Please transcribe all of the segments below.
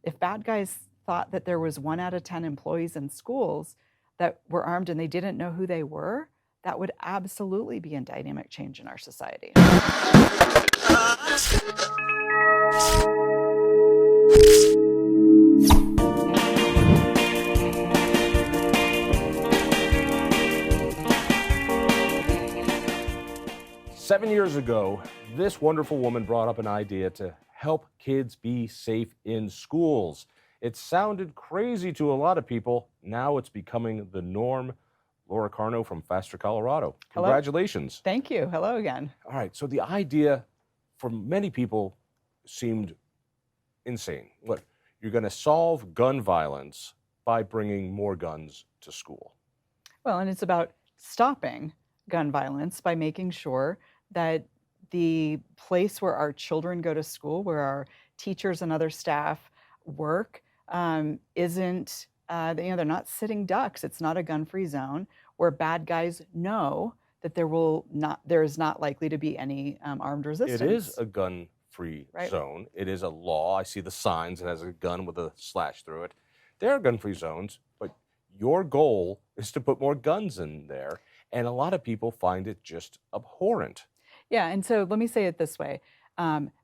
if bad guys thought that there was 1 out of 10 employees in schools that were armed and they didn't know who they were, that would absolutely be a dynamic change in our society. 7 years ago, this wonderful woman brought up an idea to help kids be safe in schools. It sounded crazy to a lot of people. Now it's becoming the norm. Laura Carno from Faster, Colorado. Hello. Congratulations. Thank you. Hello again. All right, so the idea for many people seemed insane. Look, you're going to solve gun violence by bringing more guns to school. Well, and it's about stopping gun violence by making sure that the place where our children go to school, where our teachers and other staff work, isn't, they're not sitting ducks. It's not a gun-free zone where bad guys know that there is not likely to be any armed resistance. It is a gun-free Right. zone. It is a law. I see the signs. It has a gun with a slash through it. There are gun-free zones, but your goal is to put more guns in there, and a lot of people find it just abhorrent. Yeah, and so let me say it this way.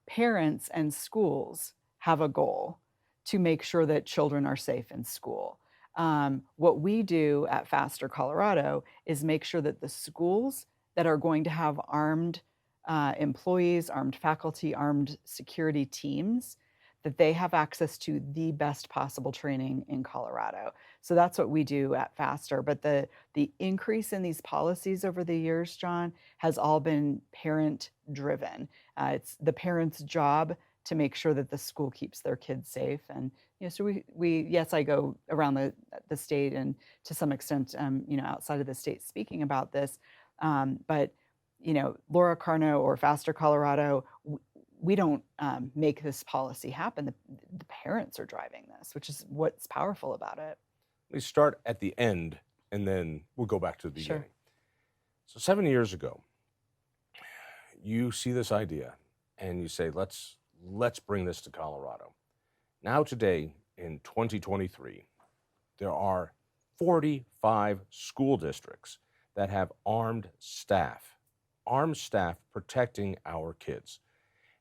Parents and schools have a goal to make sure that children are safe in school. What we do at Faster Colorado is make sure that the schools that are going to have armed employees, armed faculty, armed security teams, that they have access to the best possible training in Colorado. So that's what we do at Faster. But the increase in these policies over the years, John, has all been parent driven. It's the parent's job to make sure that the school keeps their kids safe. And so yes, I go around the state and to some extent, outside of the state speaking about this. But Laura Carno or Faster Colorado, we don't make this policy happen. The parents are driving this, which is what's powerful about it. We start at the end, and then we'll go back to the beginning. Sure. So 7 years ago, you see this idea, and you say, let's bring this to Colorado. Now today, in 2023, there are 45 school districts that have armed staff protecting our kids.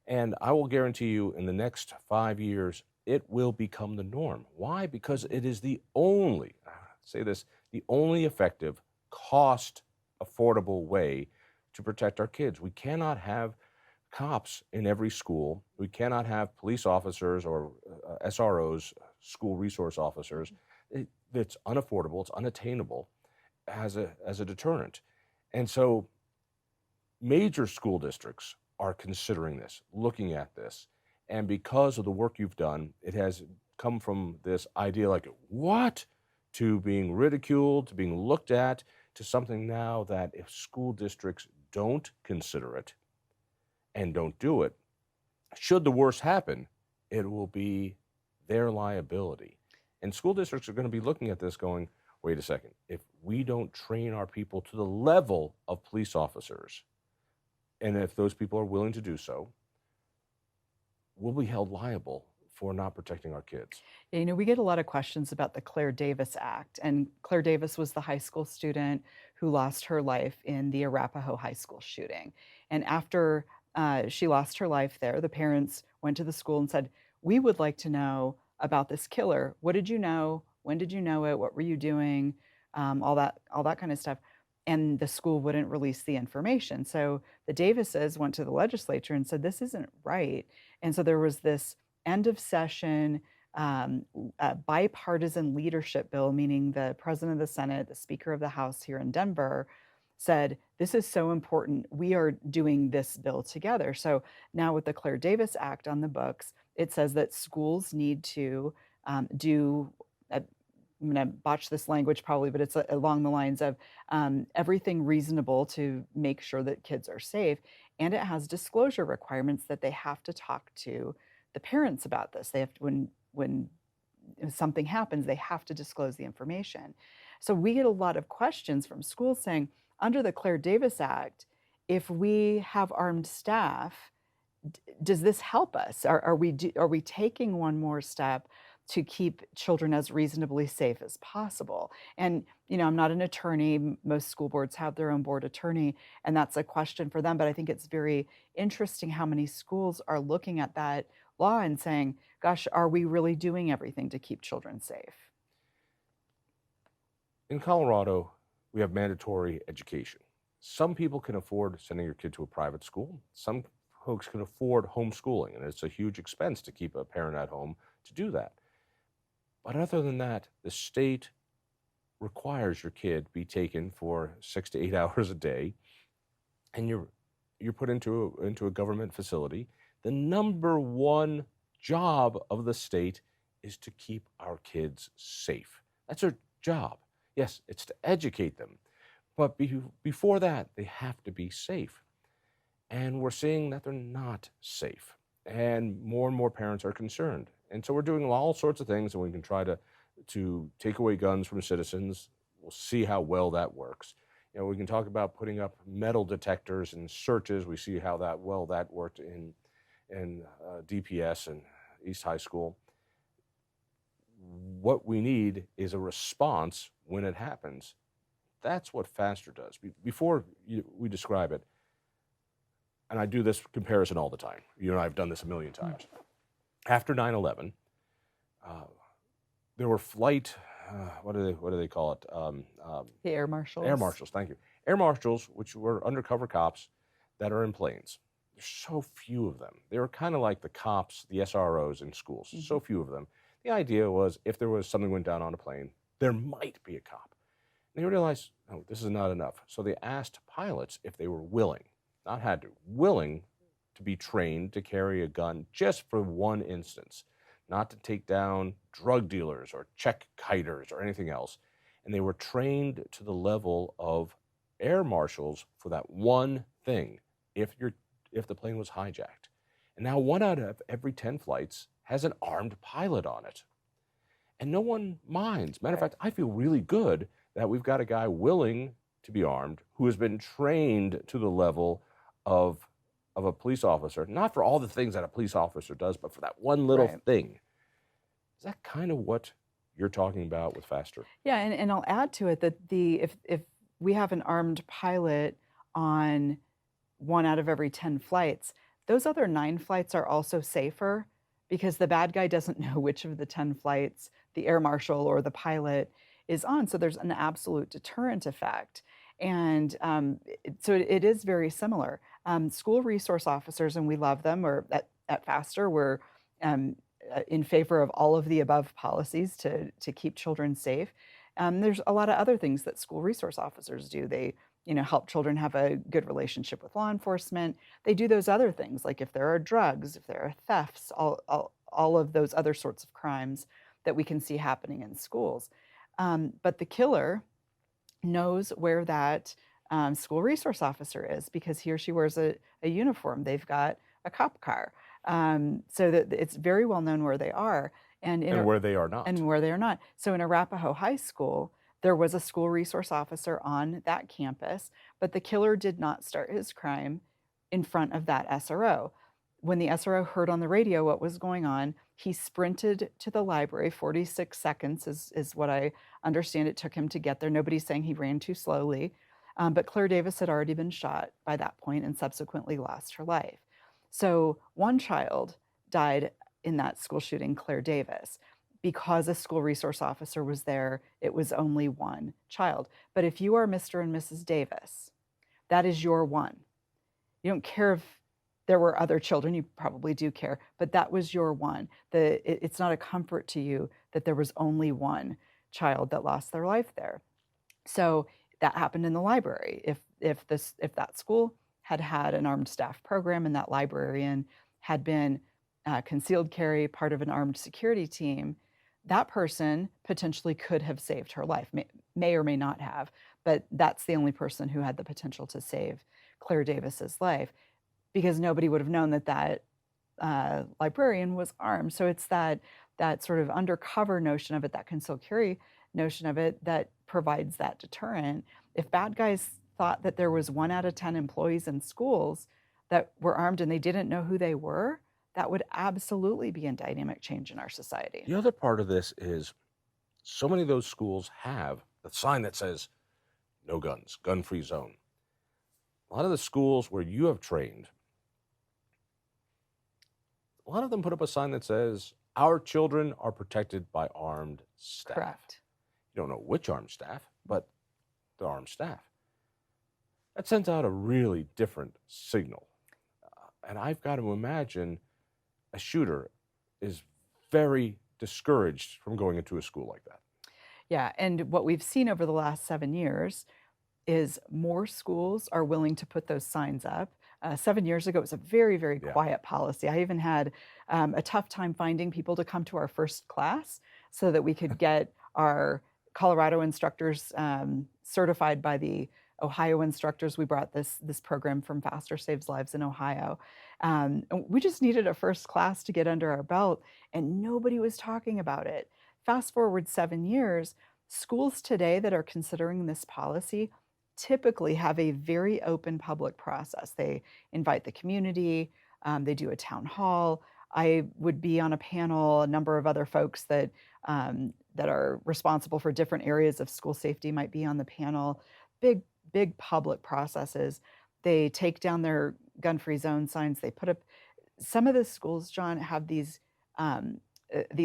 And I will guarantee you in the next 5 years, it will become the norm. Why? Because it is the only effective, cost-affordable way to protect our kids. We cannot have cops in every school. We cannot have police officers or SROs, school resource officers. It's unaffordable, it's unattainable as a deterrent. And so major school districts are considering this, looking at this. And because of the work you've done, it has come from this idea like, what? To being ridiculed, to being looked at, to something now that if school districts don't consider it and don't do it, should the worst happen, it will be their liability. And school districts are going to be looking at this going, wait a second, if we don't train our people to the level of police officers, and if those people are willing to do so, we'll be held liable for not protecting our kids. Yeah, we get a lot of questions about the Claire Davis Act. And Claire Davis was the high school student who lost her life in the Arapahoe High School shooting. And after she lost her life there, the parents went to the school and said, we would like to know about this killer. What did you know? When did you know it? What were you doing? All that kind of stuff. And the school wouldn't release the information. So the Davises went to the legislature and said, this isn't right. And so there was this end of session bipartisan leadership bill, meaning the president of the Senate, the speaker of the House here in Denver, said, this is so important. We are doing this bill together. So now with the Claire Davis Act on the books, it says that schools need to do I'm going to botch this language probably, but it's along the lines of everything reasonable to make sure that kids are safe. And it has disclosure requirements that they have to talk to the parents about this. They have to, when something happens, they have to disclose the information. So we get a lot of questions from schools saying, under the Claire Davis Act, if we have armed staff, does this help us? Are we taking one more step to keep children as reasonably safe as possible. And, I'm not an attorney. Most school boards have their own board attorney, and that's a question for them. But I think it's very interesting how many schools are looking at that law and saying, gosh, are we really doing everything to keep children safe? In Colorado, we have mandatory education. Some people can afford sending your kid to a private school. Some folks can afford homeschooling, and it's a huge expense to keep a parent at home to do that. But other than that, the state requires your kid be taken for 6 to 8 hours a day, and you're put into a government facility. The number one job of the state is to keep our kids safe. That's their job. Yes, it's to educate them, but before that, they have to be safe. And we're seeing that they're not safe, and more parents are concerned. And so we're doing all sorts of things, and we can try to take away guns from citizens. We'll see how well that works. We can talk about putting up metal detectors in searches. We see how that worked in DPS and East High School. What we need is a response when it happens. That's what FASTER does. Before we describe it, and I do this comparison all the time. You and I have done this a million times. After 9/11, there were flight, what do they call it? The air marshals. Air marshals, thank you. Air marshals, which were undercover cops that are in planes. There's so few of them. They were kind of like the cops, the SROs in schools, so few of them. The idea was if there was something went down on a plane, there might be a cop. And they realized, oh, this is not enough. So they asked pilots if they were willing, not had to, willing to be trained to carry a gun just for one instance, not to take down drug dealers or check kiters or anything else. And they were trained to the level of air marshals for that one thing if the plane was hijacked. And now 1 out of every 10 flights has an armed pilot on it. And no one minds. Matter of fact, I feel really good that we've got a guy willing to be armed who has been trained to the level of a police officer, not for all the things that a police officer does, but for that one little thing. Is that kind of what you're talking about with FASTER? Yeah, and I'll add to it that if we have an armed pilot on 1 out of every 10 flights, those other 9 flights are also safer because the bad guy doesn't know which of the 10 flights the air marshal or the pilot is on. So there's an absolute deterrent effect. And so it is very similar. School resource officers, and we love them, or at FASTER, we're in favor of all of the above policies to keep children safe. There's a lot of other things that school resource officers do. They help children have a good relationship with law enforcement. They do those other things, like if there are drugs, if there are thefts, all of those other sorts of crimes that we can see happening in schools. But the killer knows where that school resource officer is because he or she wears a uniform. They've got a cop car. So that it's very well known where they are. And where they are not. And where they are not. So in Arapahoe High School, there was a school resource officer on that campus, but the killer did not start his crime in front of that SRO. When the SRO heard on the radio what was going on, he sprinted to the library. 46 seconds is what I understand it took him to get there. Nobody's saying he ran too slowly. But Claire Davis had already been shot by that point and subsequently lost her life. So one child died in that school shooting, Claire Davis. Because a school resource officer was there, it was only one child. But if you are Mr. and Mrs. Davis, that is your one. You don't care if there were other children, you probably do care, but that was your one. It's not a comfort to you that there was only one child that lost their life there. So that happened in the library. If that school had had an armed staff program and that librarian had been concealed carry, part of an armed security team, that person potentially could have saved her life, may or may not have, but that's the only person who had the potential to save Claire Davis's life because nobody would have known that librarian was armed. So it's that sort of undercover notion of it, that concealed carry notion of it that provides that deterrent. If bad guys thought that there was 1 out of 10 employees in schools that were armed and they didn't know who they were, that would absolutely be a dynamic change in our society. The other part of this is so many of those schools have the sign that says no guns, gun-free zone. A lot of the schools where you have trained, a lot of them put up a sign that says our children are protected by armed staff. Correct. You don't know which armed staff, but the armed staff. That sends out a really different signal. And I've got to imagine a shooter is very discouraged from going into a school like that. Yeah, and what we've seen over the last 7 years is more schools are willing to put those signs up. 7 years ago, it was a very, very Yeah. quiet policy. I even had a tough time finding people to come to our first class so that we could get our Colorado instructors certified by the Ohio instructors. We brought this program from Faster Saves Lives in Ohio. And we just needed a first class to get under our belt, and nobody was talking about it. Fast forward 7 years, schools today that are considering this policy typically have a very open public process. They invite the community, they do a town hall. I would be on a panel, a number of other folks that are responsible for different areas of school safety might be on the panel. Big, big public processes. They take down their gun-free zone signs. They put up, some of the schools, John, have these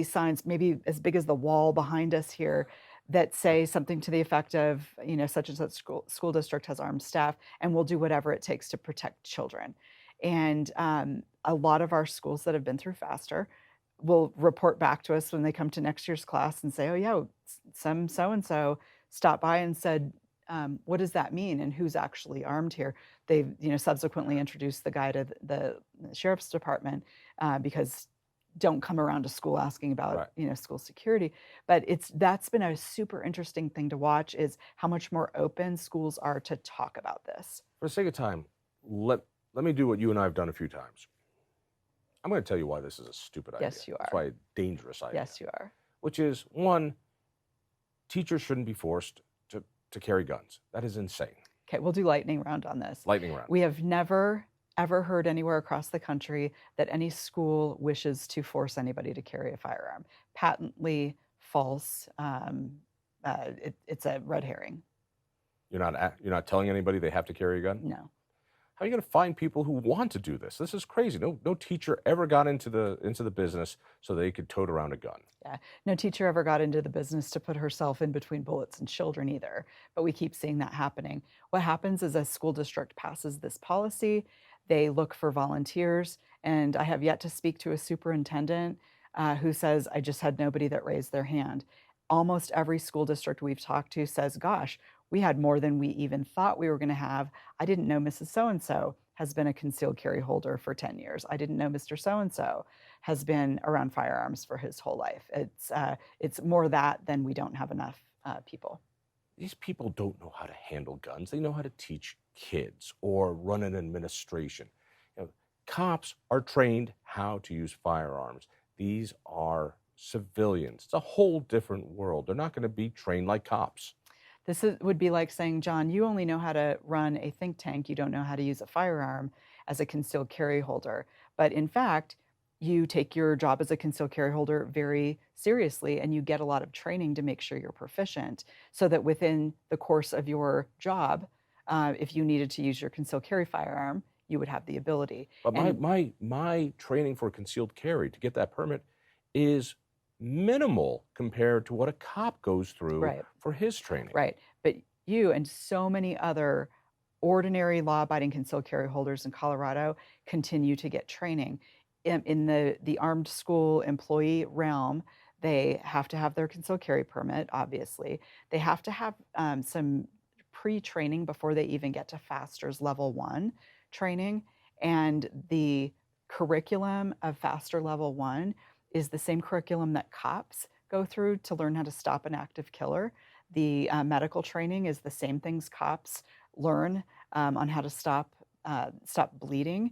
signs, maybe as big as the wall behind us here, that say something to the effect of, such and such school district has armed staff and will do whatever it takes to protect children. And a lot of our schools that have been through FASTER will report back to us when they come to next year's class and say, oh, yeah, some so-and-so stopped by and said, what does that mean and who's actually armed here? They've subsequently introduced the guy to the sheriff's department because don't come around to school asking about school security. But that's been a super interesting thing to watch, is how much more open schools are to talk about this. For the sake of time, let me do what you and I have done a few times. I'm going to tell you why this is a stupid idea. Yes, you are. It's why a dangerous idea. Yes, you are. Which is, one, teachers shouldn't be forced to carry guns. That is insane. Okay, we'll do lightning round on this. Lightning round. We have never, ever heard anywhere across the country that any school wishes to force anybody to carry a firearm. Patently false. It's a red herring. You're not telling anybody they have to carry a gun? No. How are you going to find people who want to do this? This is crazy. No teacher ever got into the business so they could tote around a gun. Yeah, no teacher ever got into the business to put herself in between bullets and children either. But we keep seeing that happening. What happens is a school district passes this policy. They look for volunteers, and I have yet to speak to a superintendent who says, I just had nobody that raised their hand. Almost every school district we've talked to says, gosh, we had more than we even thought we were going to have. I didn't know Mrs. So-and-so has been a concealed carry holder for 10 years. I didn't know Mr. So-and-so has been around firearms for his whole life. It's more that than we don't have enough people. These people don't know how to handle guns. They know how to teach kids or run an administration. Cops are trained how to use firearms. These are civilians. It's a whole different world. They're not going to be trained like cops. This would be like saying, John, you only know how to run a think tank. You don't know how to use a firearm as a concealed carry holder. But in fact, you take your job as a concealed carry holder very seriously, and you get a lot of training to make sure you're proficient, so that within the course of your job, if you needed to use your concealed carry firearm, you would have the ability. But my training for concealed carry to get that permit is minimal compared to what a cop goes through for his training. Right. But you and so many other ordinary law-abiding concealed carry holders in Colorado continue to get training. In the armed school employee realm, they have to have their concealed carry permit, obviously. They have to have some pre-training before they even get to FASTER's level 1 training. And the curriculum of FASTER level 1 is the same curriculum that cops go through to learn how to stop an active killer. The medical training is the same things cops learn on how to stop bleeding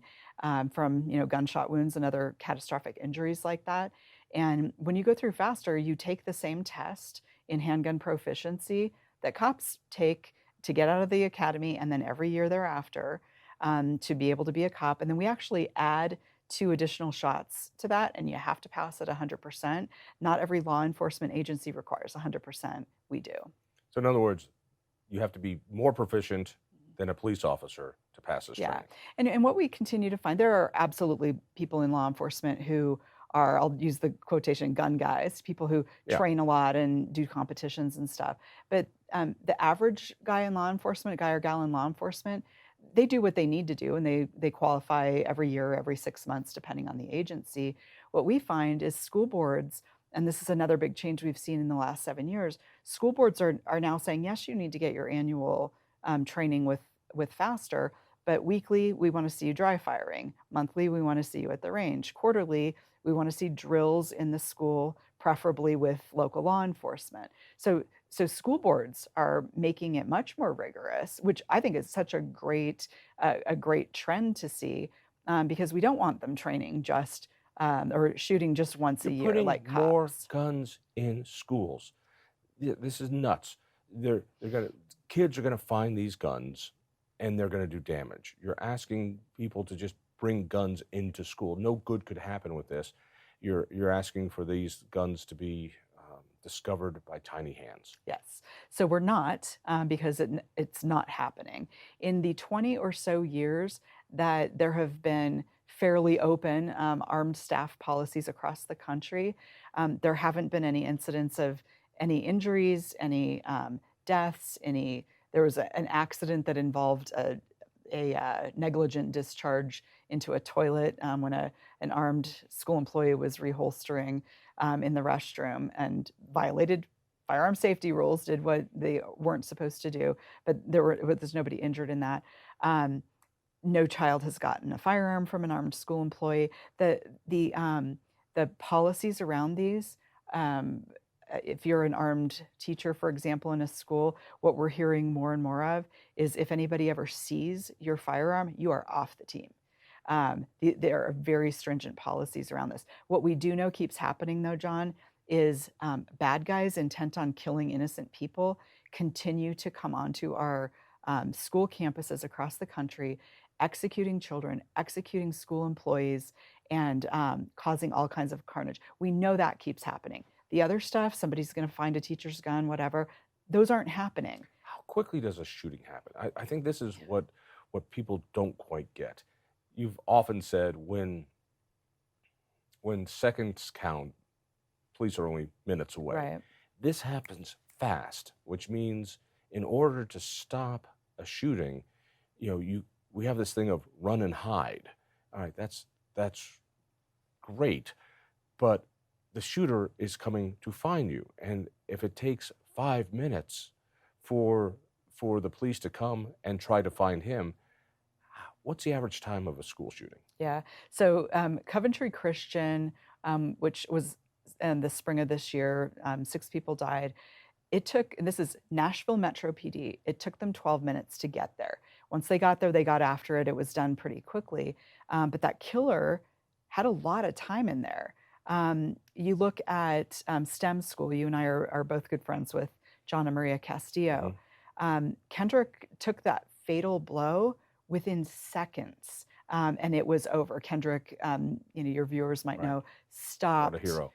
from gunshot wounds and other catastrophic injuries like that. And when you go through FASTER, you take the same test in handgun proficiency that cops take to get out of the academy, and then every year thereafter to be able to be a cop. And then we actually add 2 additional shots to that, and you have to pass at 100%. Not every law enforcement agency requires 100%. We do. So in other words, you have to be more proficient than a police officer to pass this Yeah. training. And what we continue to find, there are absolutely people in law enforcement who are, I'll use the quotation, gun guys, people who Yeah. train a lot and do competitions and stuff. But the average guy in law enforcement, guy or gal in law enforcement, they do what they need to do, and they qualify every year, every 6 months, depending on the agency. What we find is school boards, and this is another big change we've seen in the last 7 years. School boards are now saying, yes, you need to get your annual training with Faster, but weekly, we want to see you dry firing. Monthly, we want to see you at the range. Quarterly, we want to see drills in the school, preferably with local law enforcement. So school boards are making it much more rigorous, which I think is such a great trend to see, because we don't want them training just or shooting just once You're a year putting like more cops. guns in schools. This is nuts. Kids are gonna find these guns, and they're gonna do damage. You're asking people to just bring guns into school. No good could happen with this. You're asking for these guns to be discovered by tiny hands. Yes. So we're not, because it's not happening. In the 20 or so years that there have been fairly open armed staff policies across the country, there haven't been any incidents of any injuries, any deaths, any. There was an accident that involved a negligent discharge into a toilet when an armed school employee was reholstering in the restroom and violated firearm safety rules, did what they weren't supposed to do, but there's nobody injured in that. No child has gotten a firearm from an armed school employee. The policies around these, if you're an armed teacher, for example, in a school, what we're hearing more and more of is if anybody ever sees your firearm, you are off the team. There are very stringent policies around this. What we do know keeps happening, though, John, is bad guys intent on killing innocent people continue to come onto our school campuses across the country, executing children, executing school employees, and causing all kinds of carnage. We know that keeps happening. The other stuff, somebody's going to find a teacher's gun, whatever, those aren't happening. How quickly does a shooting happen? I think this is what people don't quite get. You've often said when seconds count, police are only minutes away. Right. This happens fast, which means in order to stop a shooting, we have this thing of run and hide. All right, that's great, but the shooter is coming to find you, and if it takes 5 minutes for the police to come and try to find him, what's the average time of a school shooting? Yeah. So Coventry Christian, which was in the spring of this year, 6 people died. It took, and this is Nashville Metro PD, it took them 12 minutes to get there. Once they got there, they got after it. It was done pretty quickly. But that killer had a lot of time in there. You look at STEM school, you and I are both good friends with John and Maria Castillo. Kendrick took that fatal blow within seconds, and it was over. Kendrick, your viewers might know, stopped. What a hero.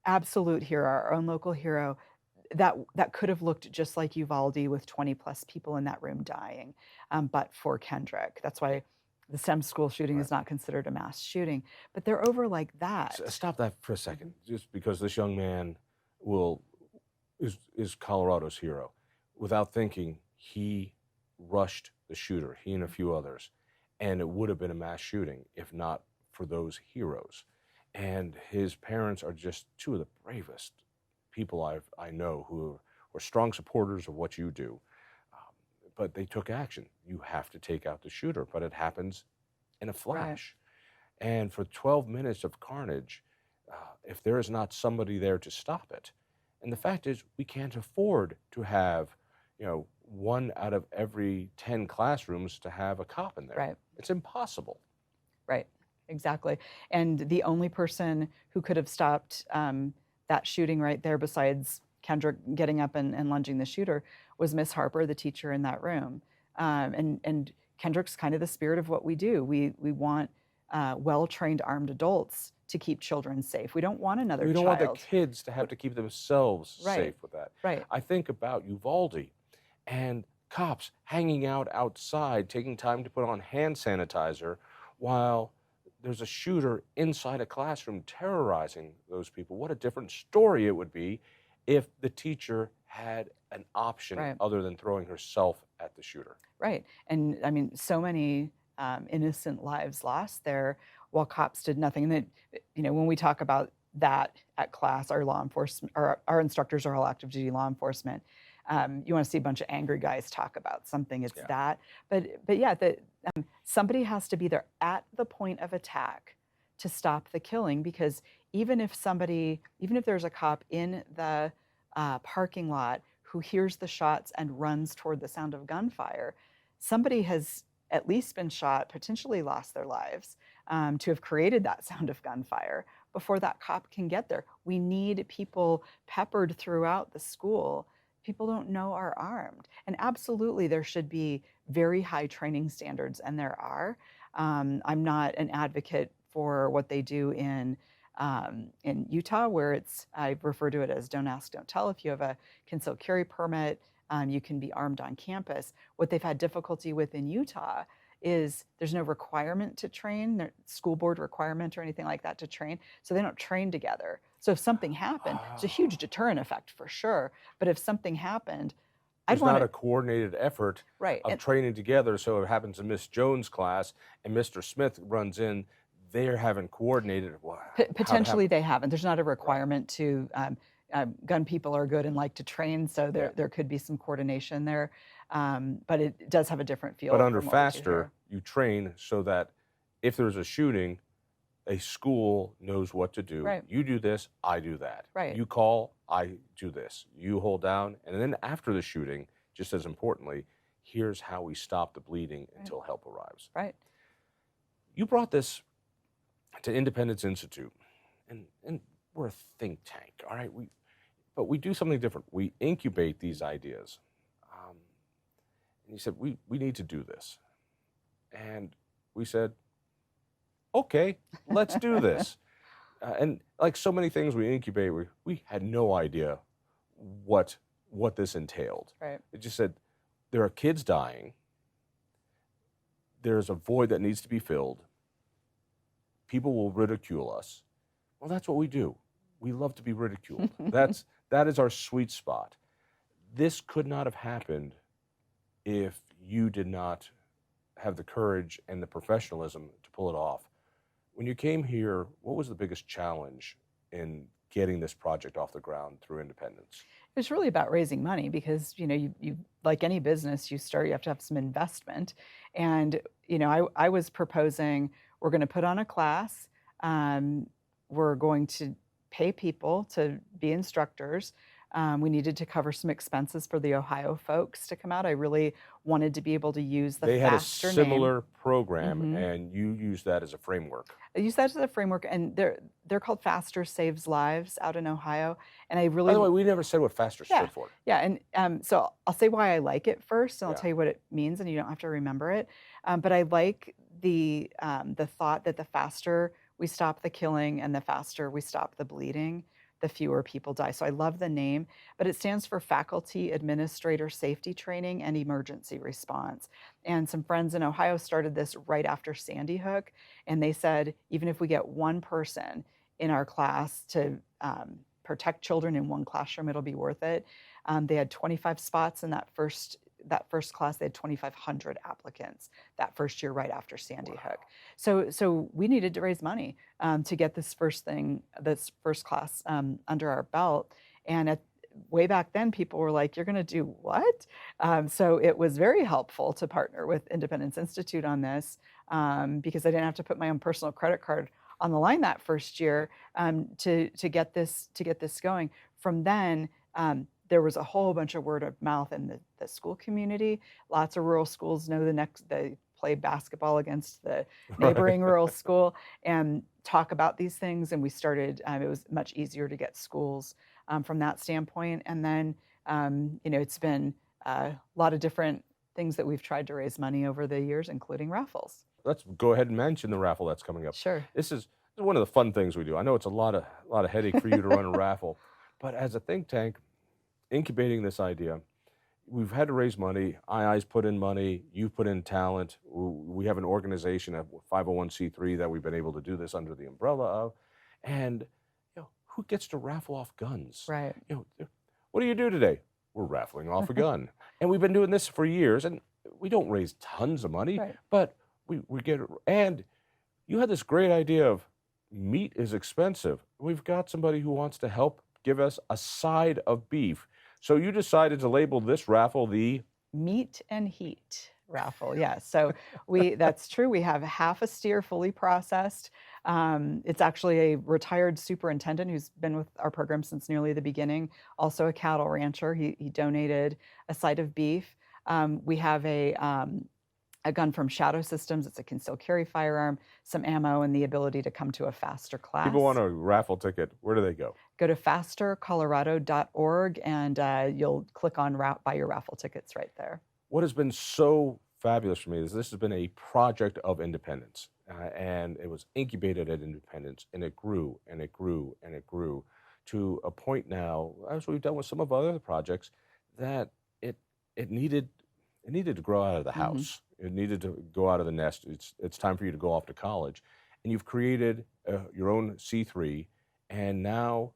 Absolute hero, our own local hero. That could have looked just like Uvalde with 20 plus people in that room dying, but for Kendrick. That's why the STEM school shooting is not considered a mass shooting, but they're over like that. Stop that for a second, just because this young man is Colorado's hero. Without thinking, he rushed the shooter, he and a few others, and it would have been a mass shooting if not for those heroes. And his parents are just two of the bravest people I know who are strong supporters of what you do. But they took action. You have to take out the shooter, but it happens in a flash. Right. And for 12 minutes of carnage, if there is not somebody there to stop it, and the fact is we can't afford to have, 1 out of every 10 classrooms to have a cop in there. Right. It's impossible. Right, exactly. And the only person who could have stopped that shooting right there, besides Kendrick getting up and lunging the shooter, was Miss Harper, the teacher in that room. And Kendrick's kind of the spirit of what we do. We want well-trained armed adults to keep children safe. We don't want another We don't want the child. kids to have to keep themselves Right, safe with that. right. I think about Uvalde and cops hanging out outside, taking time to put on hand sanitizer while there's a shooter inside a classroom terrorizing those people. What a different story it would be if the teacher had an option Right. other than throwing herself at the shooter. Right. And I mean, so many innocent lives lost there while cops did nothing. And that, when we talk about that at class, our law enforcement, our instructors are all active duty law enforcement. You want to see a bunch of angry guys talk about something, it's Yeah. that. But yeah, that somebody has to be there at the point of attack to stop the killing, because even if there's a cop in the parking lot who hears the shots and runs toward the sound of gunfire, somebody has at least been shot, potentially lost their lives, to have created that sound of gunfire before that cop can get there. We need people peppered throughout the school. People don't know are armed. And absolutely, there should be very high training standards, and there are. I'm not an advocate for what they do in Utah, where I refer to it as don't ask, don't tell. If you have a concealed carry permit, you can be armed on campus. What they've had difficulty with in Utah is there's no requirement to train, no school board requirement or anything like that to train, so they don't train together. So if something happened, it's a huge deterrent effect for sure. But if something happened, There's I'd want not a to, coordinated effort right, of and training together. So it happens in Miss Jones' class and Mr. Smith runs in, they haven't coordinated how to have, potentially they haven't. There's not a right. requirement to. Gun people are good and like to train, so Yeah. there could be some coordination there, but it does have a different But feel under from what we do FASTER, here. you train so that if there's a shooting, a school knows what to do. Right. You do this, I do that. Right. You call, I do this. You hold down. And then after the shooting, just as importantly, here's how we stop the bleeding until help arrives. Right. You brought this to Independence Institute, and we're a think tank, all right? But we do something different. We incubate these ideas. And you said, we need to do this. And we said, okay, let's do this. And like so many things we incubate, we had no idea what this entailed. Right. It just said, there are kids dying. There's a void that needs to be filled. People will ridicule us. Well, that's what we do. We love to be ridiculed. That is our sweet spot. This could not have happened if you did not have the courage and the professionalism to pull it off. When you came here, what was the biggest challenge in getting this project off the ground through Independence? It's really about raising money, because you like any business, you have to have some investment. And I was proposing, we're going to put on a class, we're going to pay people to be instructors. We needed to cover some expenses for the Ohio folks to come out. I really wanted to be able to use the They had a FASTER similar name. program, and you used that as a framework. I use that as a framework, and they're called FASTER Saves Lives out in Ohio. And I By really the way, we never said what FASTER stood for. yeah, and so I'll say why I like it first, and I'll Yeah. tell you what it means, and you don't have to remember it. But I like the thought that the faster we stop the killing and the faster we stop the bleeding, the fewer people die. So I love the name, but it stands for Faculty Administrator Safety Training and Emergency Response. And some friends in Ohio started this right after Sandy Hook, and they said, even if we get one person in our class to protect children in one classroom, it'll be worth it. They had 25 spots in that first class. They had 2,500 applicants that first year, right after Sandy Hook. So we needed to raise money to get this first class under our belt. And way back then, people were like, "You're going to do what?" So it was very helpful to partner with Independence Institute on this, because I didn't have to put my own personal credit card on the line that first year to get this going. From then, there was a whole bunch of word of mouth in the school community. Lots of rural schools know they play basketball against the neighboring rural school and talk about these things. And we started, it was much easier to get schools from that standpoint. And then, it's been a lot of different things that we've tried to raise money over the years, including raffles. let's go ahead and mention the raffle that's coming up. Sure. This is one of the fun things we do. I know it's a lot of headache for you to run a raffle, but as a think tank incubating this idea, we've had to raise money. II's put in money. You've put in talent. We have an organization, a 501c3, that we've been able to do this under the umbrella of. And who gets to raffle off guns? Right. What do you do today? We're raffling off a gun. And we've been doing this for years, and we don't raise tons of money, Right. but we get it. And you had this great idea of meat is expensive. We've got somebody who wants to help give us a side of beef. So you decided to label this raffle the Meat and Heat raffle. Yeah. So that's true. We have half a steer fully processed. It's actually a retired superintendent who's been with our program since nearly the beginning, also a cattle rancher. He donated a side of beef. We have a gun from Shadow Systems. It's a concealed carry firearm, some ammo, and the ability to come to a faster class. people want a raffle ticket. Where do they go? Go to fastercolorado.org and you'll click on buy your raffle tickets right there. What has been so fabulous for me is this has been a project of independence, and it was incubated at Independence, and it grew and it grew and it grew to a point now, as we've done with some of our other projects, that it needed to grow out of the house. It needed to go out of the nest. It's time for you to go off to college, and you've created your own C3, and now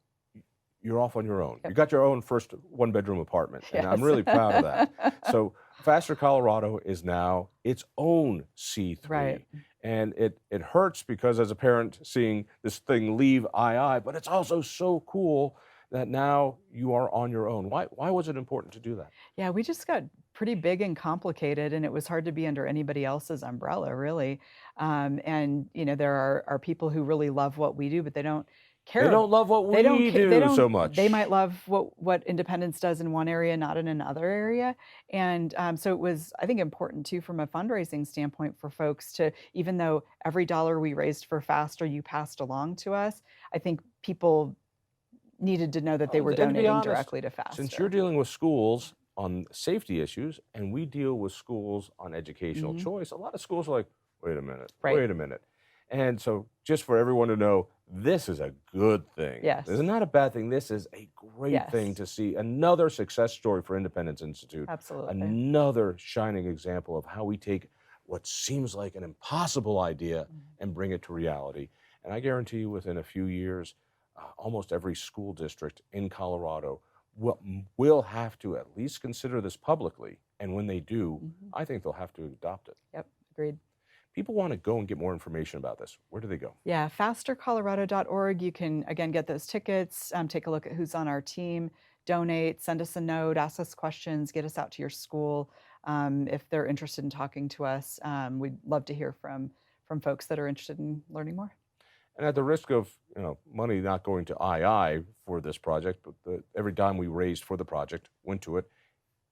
you're off on your own. Yep. You got your own first one-bedroom apartment, and I'm Yes. really proud of that. So Faster Colorado is now its own C3. Right. And it hurts because as a parent seeing this thing leave II, but it's also so cool that now you are on your own. Why was it important to do that? Yeah, we just got pretty big and complicated, and it was hard to be under anybody else's umbrella, really. And there are people who really love what we do, but they don't care. They don't love what we do so much. They might love what Independence does in one area, not in another area. And so it was, I think, important too from a fundraising standpoint for folks to, even though every dollar we raised for Faster you passed along to us, I think people needed to know that they were And to be donating honest, directly to Faster. Since you're dealing with schools on safety issues and we deal with schools on educational choice, a lot of schools are like, wait a minute, Right. wait a minute. And so just for everyone to know, this is a good thing. Yes. This is not a bad thing. This is a great Yes. thing to see. Another success story for Independence Institute. Absolutely. Another shining example of how we take what seems like an impossible idea and bring it to reality. And I guarantee you within a few years, almost every school district in Colorado will have to at least consider this publicly. And when they do, I think they'll have to adopt it. Yep, agreed. People want to go and get more information about this. Where do they go? Yeah, fastercolorado.org. You can, again, get those tickets, take a look at who's on our team, donate, send us a note, ask us questions, get us out to your school. If they're interested in talking to us, we'd love to hear from folks that are interested in learning more. And at the risk of money not going to II for this project, but every dime we raised for the project went to it,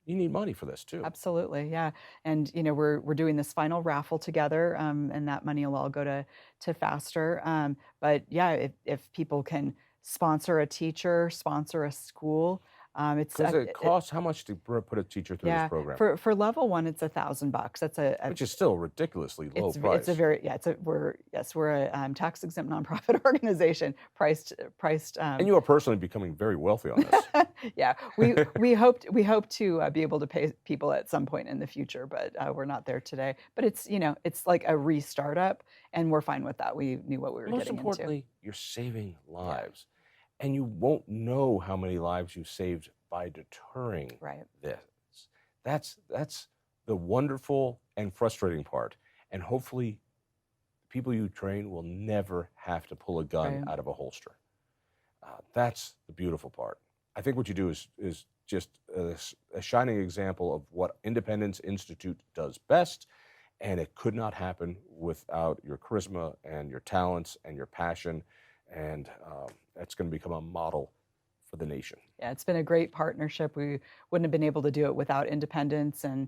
you need money for this too. Absolutely, yeah. And we're doing this final raffle together, and that money will all go to Faster. But yeah, if people can sponsor a teacher, sponsor a school, Does it cost how much to put a teacher through this program? For level one, it's $1,000. That's which is still a ridiculously low price. It's a very we're a tax exempt nonprofit organization priced. And you are personally becoming very wealthy on this. Yeah, we hope to be able to pay people at some point in the future, but we're not there today. But it's like a restart up, and we're fine with that. We knew what we were Most getting importantly, into. you're saving lives. And you won't know how many lives you saved by deterring this. That's the wonderful and frustrating part. And hopefully, people you train will never have to pull a gun out of a holster. That's the beautiful part. I think what you do is just a shining example of what Independence Institute does best. And it could not happen without your charisma and your talents and your passion. And that's going to become a model for the nation. Yeah, it's been a great partnership. We wouldn't have been able to do it without Independence. And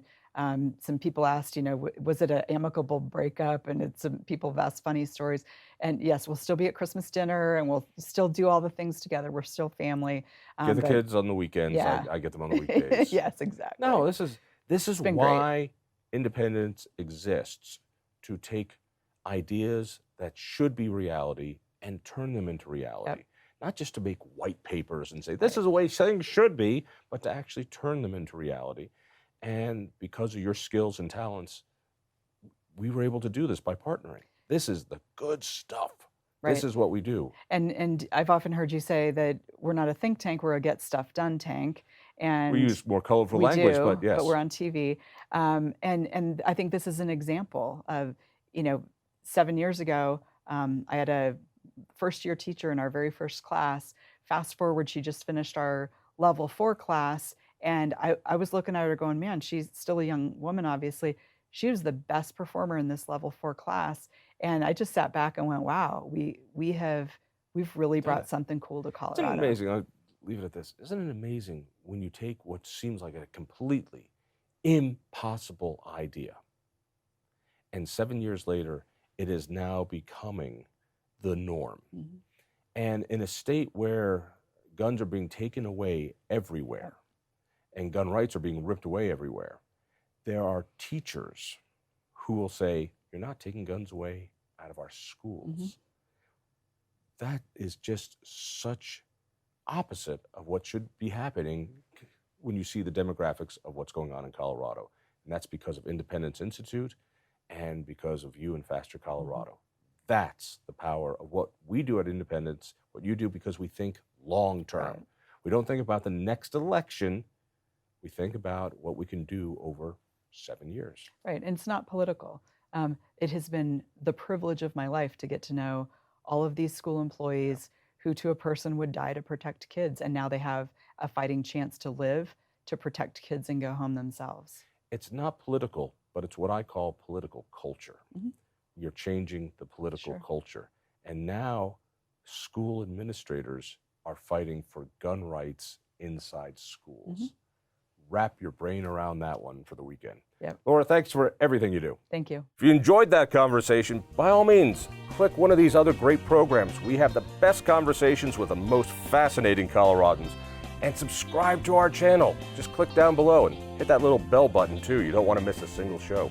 some people asked, was it an amicable breakup? And some people have asked funny stories. And yes, we'll still be at Christmas dinner, and we'll still do all the things together. We're still family. Get the kids on the weekends. Yeah. I get them on the weekdays. Yes, exactly. No, this is been why Independence exists, to take ideas that should be reality and turn them into reality. Yep. Not just to make white papers and say, this Right. is the way things should be, but to actually turn them into reality. And because of your skills and talents, we were able to do this by partnering. This is the good stuff. Right. This is what we do. And I've often heard you say that we're not a think tank, we're a get stuff done tank. And We use more colorful we language, do, but yes. but we're on TV. And I think this is an example of, 7 years ago, I had a first-year teacher in our very first class. Fast forward, she just finished our level 4 class, and I was looking at her going, man, she's still a young woman, obviously. She was the best performer in this level 4 class. And I just sat back and went, wow, we've really brought something cool to Colorado. Isn't it amazing? I'll leave it at this. Isn't it amazing when you take what seems like a completely impossible idea, and 7 years later, it is now becoming the norm. Mm-hmm. And in a state where guns are being taken away everywhere, and gun rights are being ripped away everywhere, there are teachers who will say, you're not taking guns away out of our schools. Mm-hmm. That is just such opposite of what should be happening when you see the demographics of what's going on in Colorado. And that's because of Independence Institute and because of you and Faster Colorado. Mm-hmm. That's the power of what we do at Independence, what you do, because we think long term. Right. We don't think about the next election. We think about what we can do over 7 years. Right, and it's not political. It has been the privilege of my life to get to know all of these school employees who to a person would die to protect kids, and now they have a fighting chance to live, to protect kids and go home themselves. It's not political, but it's what I call political culture. Mm-hmm. You're changing the political culture. And now school administrators are fighting for gun rights inside schools. Mm-hmm. Wrap your brain around that one for the weekend. Yep. Laura, thanks for everything you do. Thank you. If you enjoyed that conversation, by all means, click one of these other great programs. We have the best conversations with the most fascinating Coloradans. And subscribe to our channel. Just click down below and hit that little bell button too. You don't want to miss a single show.